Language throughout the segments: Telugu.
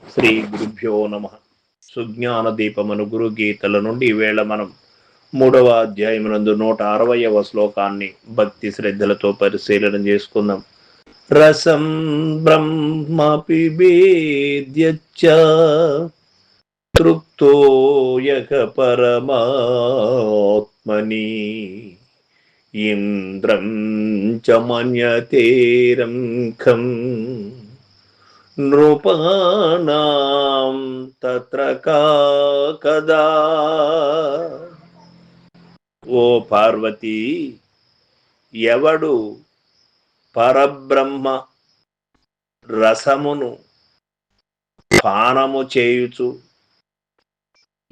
శ్రీ గురుభ్యో నమ. సుజ్ఞాన దీపమను గురు గీతల నుండి ఈవేళ మనం 3వ అధ్యాయమునందు 160వ శ్లోకాన్ని భక్తి శ్రద్ధలతో పరిశీలన చేసుకుందాం. రసం బ్రహ్మ పిబేద్యచ్చ తృప్తో యః పరమాత్మని ఇంద్రం చ మన్యతేరం ఖం నృపాణాం తత్ర కదా. ఓ పార్వతీ, ఎవడు పరబ్రహ్మ రసమును పానము చేయుచు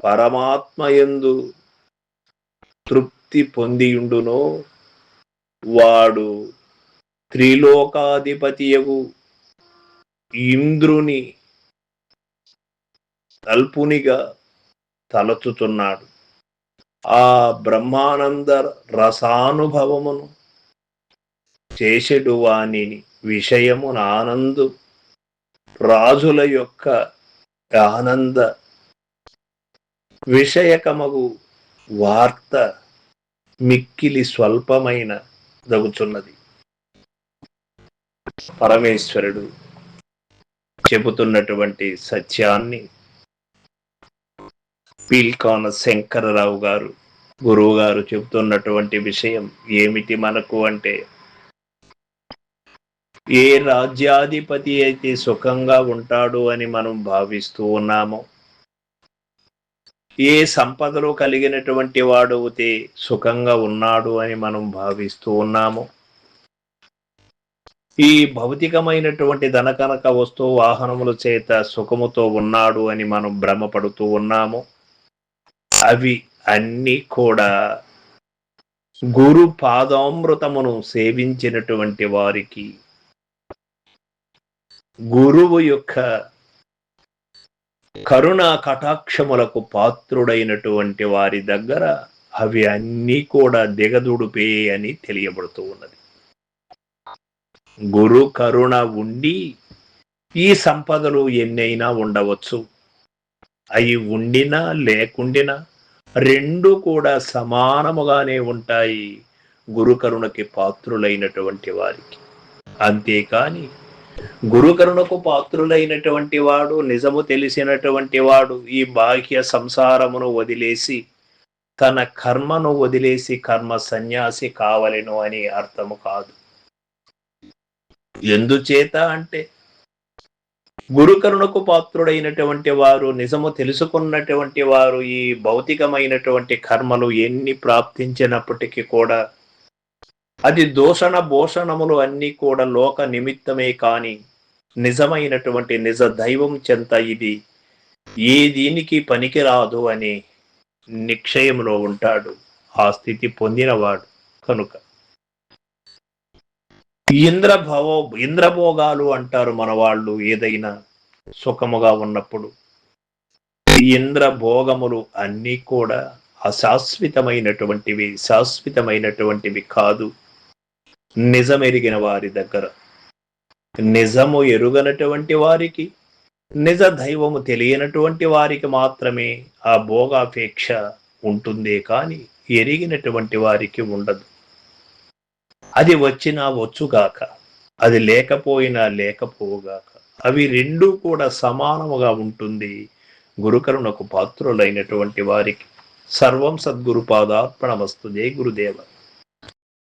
పరమాత్మయందు తృప్తి పొందియుండునో వాడు త్రిలోకాధిపతియగు ఇంద్రుని అల్పునిగా తలచుతున్నాడు. ఆ బ్రహ్మానంద రసానుభవమును చేసెడు వానిని విషయమున ఆనందు రాజుల యొక్క ఆనంద విషయకమగు వార్త మిక్కిలి స్వల్పమైన దగుచున్నది. పరమేశ్వరుడు చెబుతున్నటువంటి సత్యాన్ని పీల్కాన శంకరరావు గారు, గురువు గారు చెబుతున్నటువంటి విషయం ఏమిటి మనకు అంటే, ఏ రాజ్యాధిపతి అయితే సుఖంగా ఉంటాడు అని మనం భావిస్తూ ఉన్నామో, ఏ సంపదలు కలిగినటువంటి వాడు అయితే సుఖంగా ఉన్నాడు అని మనం భావిస్తూ ఉన్నామో, ఈ భౌతికమైనటువంటి ధనకనక వస్తు వాహనముల చేత సుఖముతో ఉన్నాడు అని మనం భ్రమపడుతూ ఉన్నాము. అవి అన్నీ కూడా గురు పాదామృతమును సేవించినటువంటి వారికి, గురువు యొక్క కరుణా కటాక్షములకు పాత్రుడైనటువంటి వారి దగ్గర అవి అన్నీ కూడా దిగదుడుపే అని తెలియబడుతూ ఉన్నది. గురు కరుణ ఉండి ఈ సంపదలు ఎన్నైనా ఉండవచ్చు, అవి ఉండినా లేకుండినా రెండు కూడా సమానముగానే ఉంటాయి గురు కరుణకి పాత్రులైనటువంటి వారికి. అంతేకాని గురు కరుణకు పాత్రులైనటువంటి వాడు, నిజము తెలిసినటువంటి వాడు ఈ బాహ్య సంసారమును వదిలేసి తన కర్మను వదిలేసి కర్మ సన్యాసి కావలెను అని అర్థము కాదు. ఎందుచేత అంటే, గురు కరుణకు పాత్రుడైనటువంటి వారు, నిజము తెలుసుకున్నటువంటి వారు ఈ భౌతికమైనటువంటి కర్మలు ఎన్ని ప్రాప్తించినప్పటికీ కూడా అది దూషణ భూషణములు అన్నీ కూడా లోక నిమిత్తమే కాని నిజమైనటువంటి నిజ దైవం చెంత ఇది ఏ దీనికి పనికిరాదు అనే నిశ్చయములో ఉంటాడు ఆ స్థితి పొందినవాడు. కనుక ఇంద్రభోగాలు అంటారు మన వాళ్ళు. ఏదైనా సుఖముగా ఉన్నప్పుడు ఇంద్రభోగములు అన్నీ కూడా అశాశ్వతమైనటువంటివి, శాశ్వతమైనటువంటివి కాదు. నిజమెరిగిన వారి దగ్గర, నిజము ఎరుగనటువంటి వారికి, నిజ దైవము తెలియనటువంటి వారికి మాత్రమే ఆ భోగాపేక్ష ఉంటుందే కాని ఎరిగినటువంటి వారికి ఉండదు. అది వచ్చినా వచ్చుగాక, అది లేకపోయినా లేకపోగాక, అవి రెండూ కూడా సమానముగా ఉంటుంది గురుకరుణకు పాత్రులైనటువంటి వారికి. సర్వం సద్గురు పాదార్పణమస్తు. జై గురుదేవ.